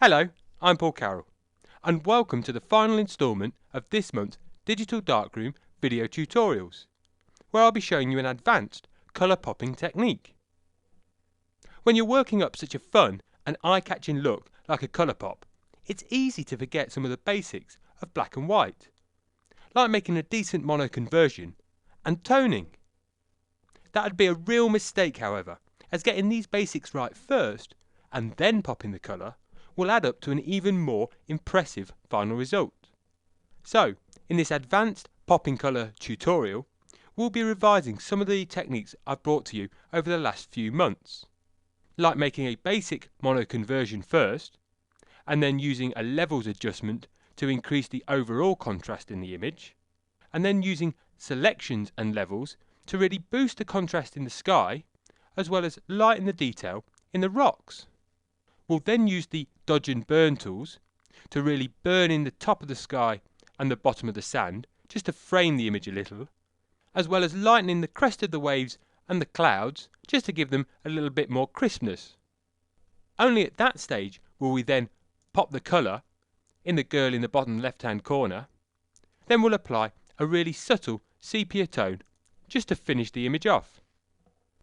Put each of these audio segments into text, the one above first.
Hello, I'm Paul Carroll, and welcome to the final instalment of this month's Digital Darkroom video tutorials, where I'll be showing you an advanced colour popping technique. When you're working up such a fun and eye-catching look like a colour pop, it's easy to forget some of the basics of black and white, like making a decent mono conversion and toning. That'd be a real mistake, however, as getting these basics right first and then popping the colour will add up to an even more impressive final result. So, in this advanced popping colour tutorial, we'll be revising some of the techniques I've brought to you over the last few months, like making a basic mono conversion first, and then using a levels adjustment to increase the overall contrast in the image, and then using selections and levels to really boost the contrast in the sky, as well as lighten the detail in the rocks. We'll then use the dodge and burn tools to really burn in the top of the sky and the bottom of the sand, just to frame the image a little, as well as lightening the crest of the waves and the clouds, just to give them a little bit more crispness. Only at that stage will we then pop the colour in the girl in the bottom left hand corner. Then we'll apply a really subtle sepia tone just to finish the image off.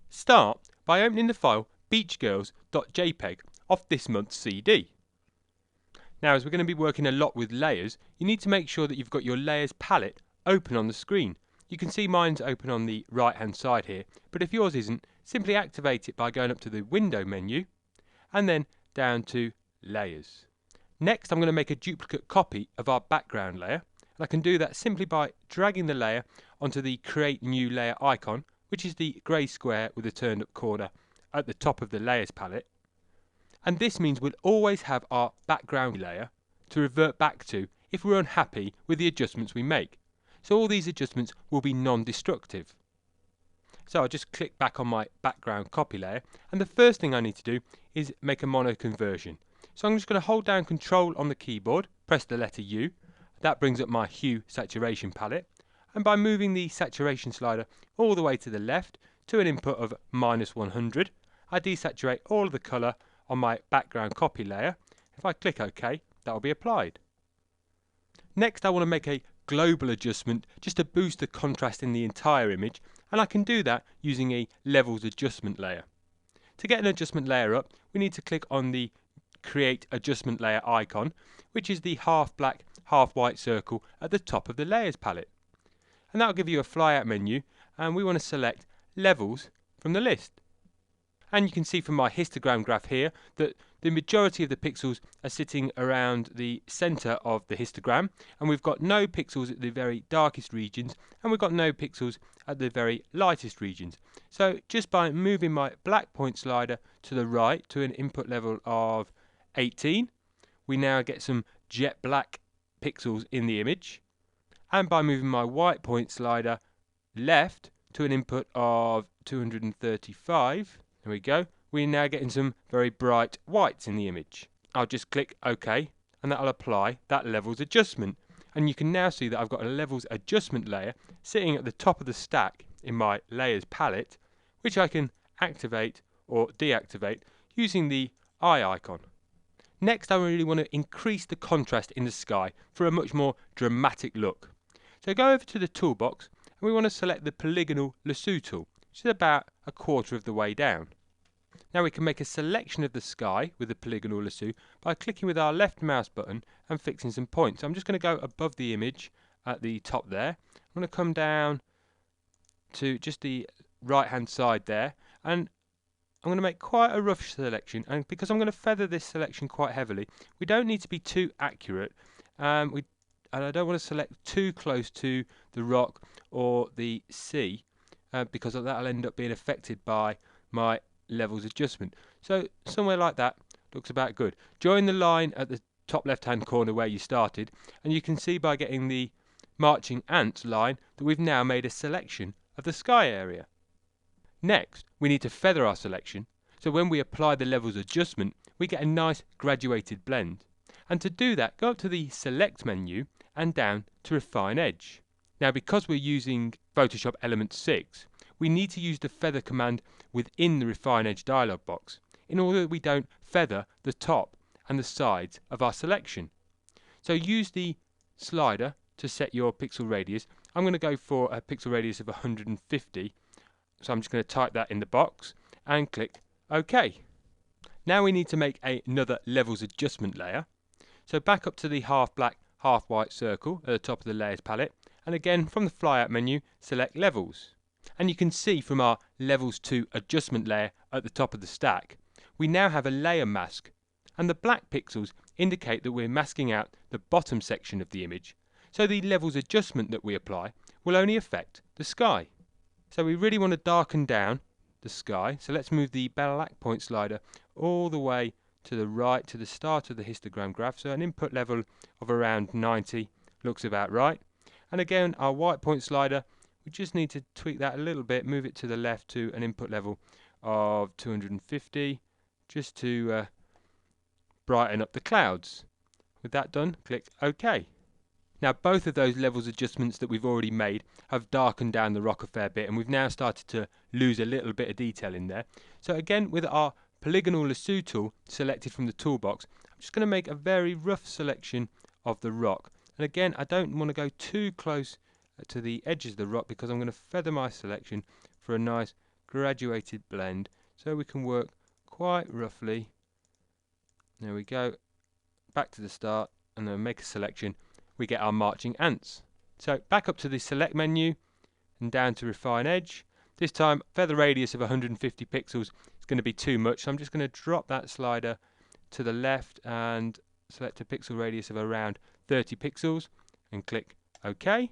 Start by opening the file beachgirls.jpg off this month's CD. Now, as we're going to be working a lot with layers, you need to make sure that you've got your layers palette open on the screen. You can see mine's open on the right hand side here, but if yours isn't, simply activate it by going up to the window menu and then down to layers. Next, I'm going to make a duplicate copy of our background layer, and I can do that simply by dragging the layer onto the create new layer icon, which is the grey square with a turned up corner at the top of the layers palette. And this means we'll always have our background layer to revert back to if we're unhappy with the adjustments we make. So all these adjustments will be non-destructive. So I'll just click back on my background copy layer, and the first thing I need to do is make a mono conversion. So I'm just going to hold down Control on the keyboard, press the letter U. That brings up my hue saturation palette, and by moving the saturation slider all the way to the left to an input of -100, I desaturate all of the colour on my background copy layer. If I click OK, that will be applied. Next, I want to make a global adjustment just to boost the contrast in the entire image, and I can do that using a levels adjustment layer. To get an adjustment layer up, we need to click on the create adjustment layer icon, which is the half black half white circle at the top of the layers palette, and that will give you a flyout menu, and we want to select levels from the list. And you can see from my histogram graph here that the majority of the pixels are sitting around the centre of the histogram, and we've got no pixels at the very darkest regions, and we've got no pixels at the very lightest regions. So just by moving my black point slider to the right to an input level of 18, we now get some jet black pixels in the image. And by moving my white point slider left to an input of 235, there we go, we're now getting some very bright whites in the image. I'll just click OK, and that'll apply that levels adjustment. And you can now see that I've got a levels adjustment layer sitting at the top of the stack in my layers palette, which I can activate or deactivate using the eye icon. Next, I really want to increase the contrast in the sky for a much more dramatic look. So go over to the toolbox, and we want to select the polygonal lasso tool, which is about a quarter of the way down. Now we can make a selection of the sky with the polygonal lasso by clicking with our left mouse button and fixing some points. I'm just going to go above the image at the top there. I'm going to come down to just the right hand side there, and I'm going to make quite a rough selection, and because I'm going to feather this selection quite heavily, we don't need to be too accurate, and I don't want to select too close to the rock or the sea, because that'll end up being affected by my levels adjustment. So somewhere like that looks about good. Join the line at the top left hand corner where you started, and you can see by getting the marching ants line that we've now made a selection of the sky area. Next, we need to feather our selection, so when we apply the levels adjustment, we get a nice graduated blend. And to do that, go up to the select menu and down to refine edge. Now, because we're using Photoshop Element 6, we need to use the feather command within the refine edge dialog box in order that we don't feather the top and the sides of our selection. So use the slider to set your pixel radius. I'm going to go for a pixel radius of 150. So I'm just going to type that in the box and click OK. Now we need to make another levels adjustment layer. So back up to the half black, half white circle at the top of the layers palette, and again from the flyout menu select levels. And you can see from our levels 2 adjustment layer at the top of the stack, we now have a layer mask, and the black pixels indicate that we're masking out the bottom section of the image. So the levels adjustment that we apply will only affect the sky. So we really want to darken down the sky, so let's move the black point slider all the way to the right to the start of the histogram graph. So an input level of around 90 looks about right. And again, our white point slider, we just need to tweak that a little bit, move it to the left to an input level of 250, just to brighten up the clouds. With that done, click OK. Now both of those levels adjustments that we've already made have darkened down the rock a fair bit, and we've now started to lose a little bit of detail in there. So again, with our polygonal lasso tool selected from the toolbox, I'm just going to make a very rough selection of the rock. And again, I don't want to go too close to the edges of the rock because I'm going to feather my selection for a nice graduated blend, so we can work quite roughly. There we go, back to the start, and then make a selection. We get our marching ants. So back up to the select menu and down to refine edge. This time feather radius of 150 pixels is going to be too much, so I'm just going to drop that slider to the left and select a pixel radius of around 30 pixels and click OK.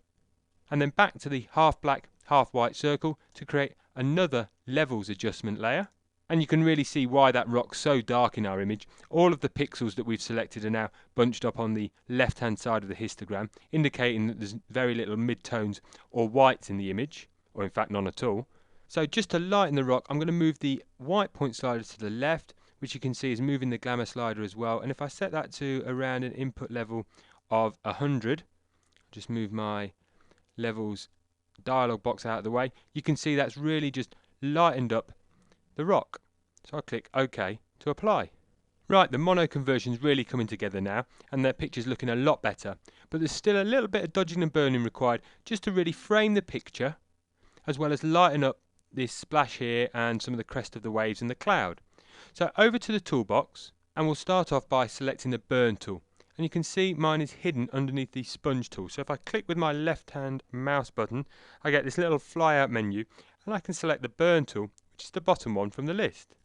And then back to the half black, half white circle to create another levels adjustment layer. And you can really see why that rock's so dark in our image. All of the pixels that we've selected are now bunched up on the left hand side of the histogram, indicating that there's very little midtones or whites in the image, or in fact none at all. So just to lighten the rock, I'm going to move the white point slider to the left, which you can see is moving the glamour slider as well. And if I set that to around an input level of 100, just move my levels dialog box out of the way, you can see that's really just lightened up the rock. So I'll click OK to apply. Right, the mono conversion is really coming together now, and their picture's looking a lot better, but there's still a little bit of dodging and burning required just to really frame the picture, as well as lighten up this splash here and some of the crest of the waves in the cloud. So over to the toolbox, and we'll start off by selecting the burn tool, and you can see mine is hidden underneath the sponge tool. So if I click with my left hand mouse button, I get this little flyout menu, and I can select the burn tool, which is the bottom one from the list.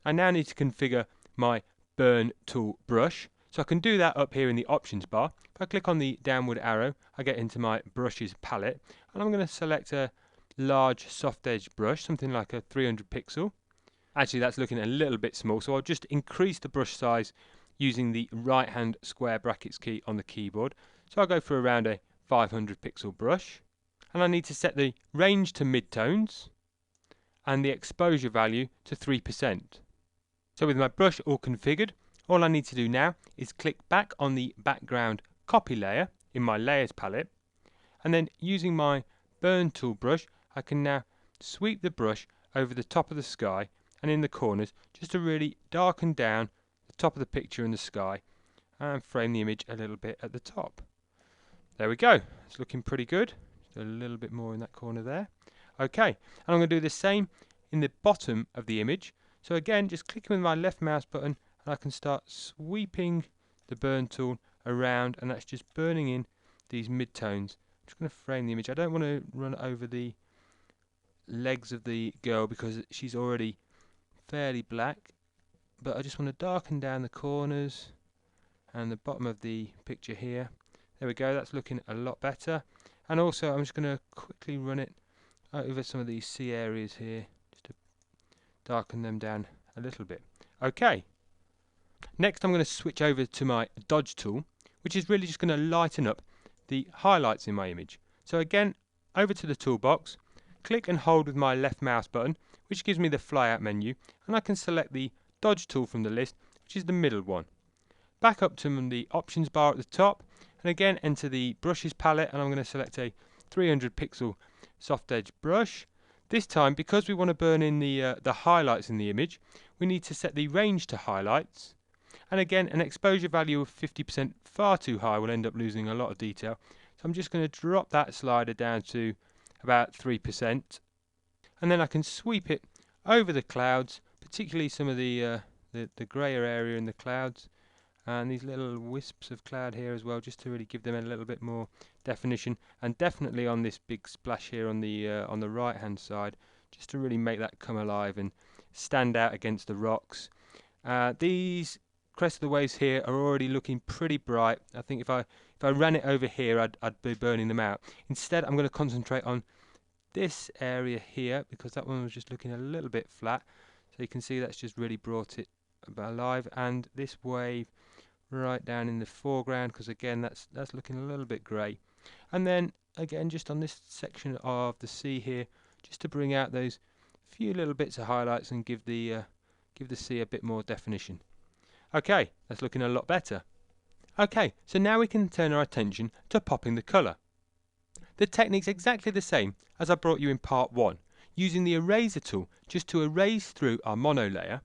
I now need to configure my burn tool brush, so I can do that up here in the options bar. If I click on the downward arrow, I get into my brushes palette, and I'm going to select a large soft edge brush, something like a 300 pixel. Actually that's looking a little bit small, so I'll just increase the brush size using the right hand square brackets key on the keyboard. So I'll go for around a 500 pixel brush, and I need to set the range to midtones and the exposure value to 3%. So with my brush all configured, all I need to do now is click back on the background copy layer in my layers palette, and then using my burn tool brush, I can now sweep the brush over the top of the sky and in the corners just to really darken down the top of the picture and the sky and frame the image a little bit at the top. There we go, it's looking pretty good. Just a little bit more in that corner there. Okay, and I'm going to do the same in the bottom of the image. So again, just clicking with my left mouse button, and I can start sweeping the burn tool around, and that's just burning in these midtones. I'm just going to frame the image. I don't want to run over the legs of the girl because she's already fairly black, but I just want to darken down the corners and the bottom of the picture here. There we go, that's looking a lot better. And also I'm just going to quickly run it over some of these sea areas here just to darken them down a little bit. Okay, next I'm going to switch over to my dodge tool, which is really just going to lighten up the highlights in my image. So again, over to the toolbox, click and hold with my left mouse button, which gives me the flyout menu, and I can select the dodge tool from the list, which is the middle one. Back up to the options bar at the top, and again enter the brushes palette, and I'm going to select a 300 pixel soft edge brush. This time, because we want to burn in the highlights in the image, we need to set the range to highlights, And again, an exposure value of 50% far too high will end up losing a lot of detail. So I'm just going to drop that slider down to about 3%. And then I can sweep it over the clouds, particularly some of the grayer area in the clouds, and these little wisps of cloud here as well, just to really give them a little bit more definition, and definitely on this big splash here on the right hand side, just to really make that come alive and stand out against the rocks. These crest of the waves here are already looking pretty bright. I think if I ran it over here, I'd be burning them out. Instead, I'm going to concentrate on this area here, because that one was just looking a little bit flat. So you can see that's just really brought it alive, and this wave right down in the foreground, because again that's looking a little bit grey. And then again, just on this section of the sea here, just to bring out those few little bits of highlights and give the sea a bit more definition. Okay, that's looking a lot better. Okay, so now we can turn our attention to popping the colour. The technique's exactly the same as I brought you in part 1, using the eraser tool just to erase through our mono layer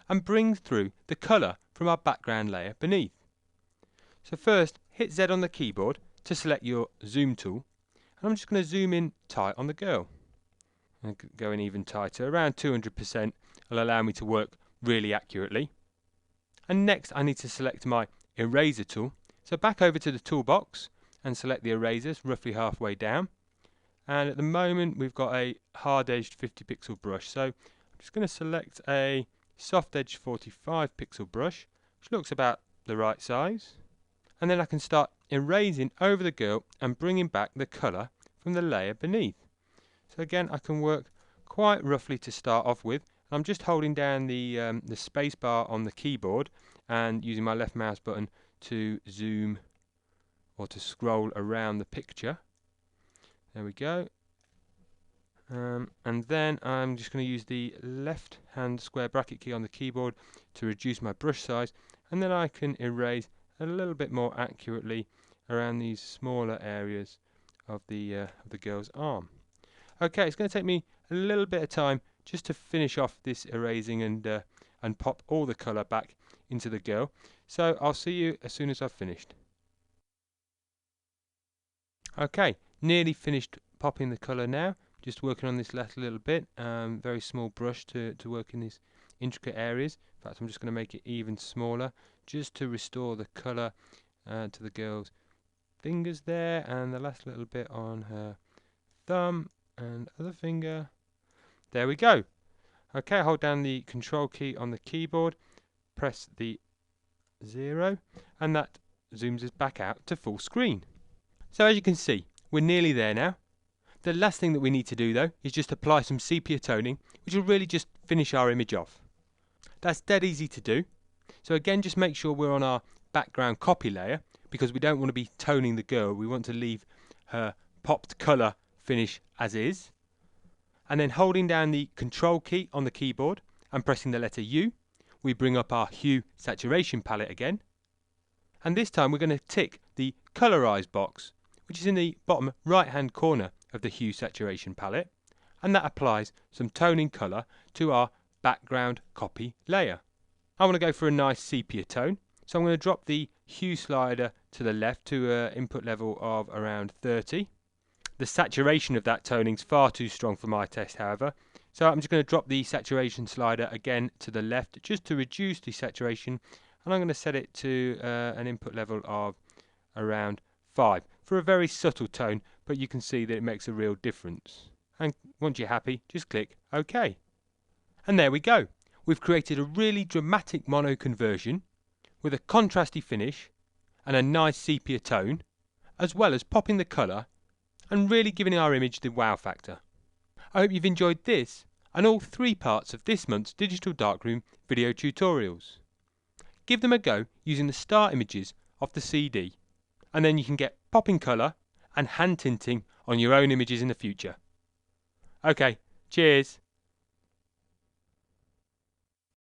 and bring through the colour from our background layer beneath. So first, hit Z on the keyboard to select your zoom tool, and I'm just going to zoom in tight on the girl. And going even tighter, around 200% will allow me to work really accurately. And next I need to select my eraser tool, so back over to the toolbox and select the erasers roughly halfway down. And at the moment we've got a hard edged 50 pixel brush, so I'm just going to select a soft edge 45 pixel brush, which looks about the right size, and then I can start erasing over the girl and bringing back the colour from the layer beneath. So again, I can work quite roughly to start off with. I'm just holding down the space bar on the keyboard and using my left mouse button to zoom or to scroll around the picture. There we go. And then I'm just going to use the left hand square bracket key on the keyboard to reduce my brush size, and then I can erase a little bit more accurately around these smaller areas of the girl's arm. Okay, it's going to take me a little bit of time just to finish off this erasing and pop all the colour back into the girl. So I'll see you as soon as I've finished. Okay, nearly finished popping the colour now. Just working on this last little bit, very small brush to work in these intricate areas. In fact, I'm just going to make it even smaller, just to restore the colour to the girl's fingers there, and the last little bit on her thumb and other finger. There we go. Okay, hold down the control key on the keyboard, press the 0, and that zooms us back out to full screen. So as you can see, we're nearly there now. The last thing that we need to do though is just apply some sepia toning, which will really just finish our image off. That's dead easy to do. So again, just make sure we're on our background copy layer, because we don't want to be toning the girl. We want to leave her popped colour finish as is. And then holding down the control key on the keyboard and pressing the letter U, we bring up our hue saturation palette again. And this time we're going to tick the colorize box, which is in the bottom right hand corner of the hue saturation palette, and that applies some toning colour to our background copy layer. I want to go for a nice sepia tone, so I'm going to drop the hue slider to the left to an input level of around 30. The saturation of that toning is far too strong for my taste, however, so I'm just going to drop the saturation slider again to the left just to reduce the saturation, and I'm going to set it to an input level of around 5 for a very subtle tone, but you can see that it makes a real difference. And once you're happy, just click OK. And there we go. We've created a really dramatic mono conversion with a contrasty finish and a nice sepia tone, as well as popping the colour and really giving our image the wow factor. I hope you've enjoyed this and all 3 parts of this month's Digital Darkroom video tutorials. Give them a go using the star images off the CD, and then you can get popping colour and hand tinting on your own images in the future. Okay, cheers!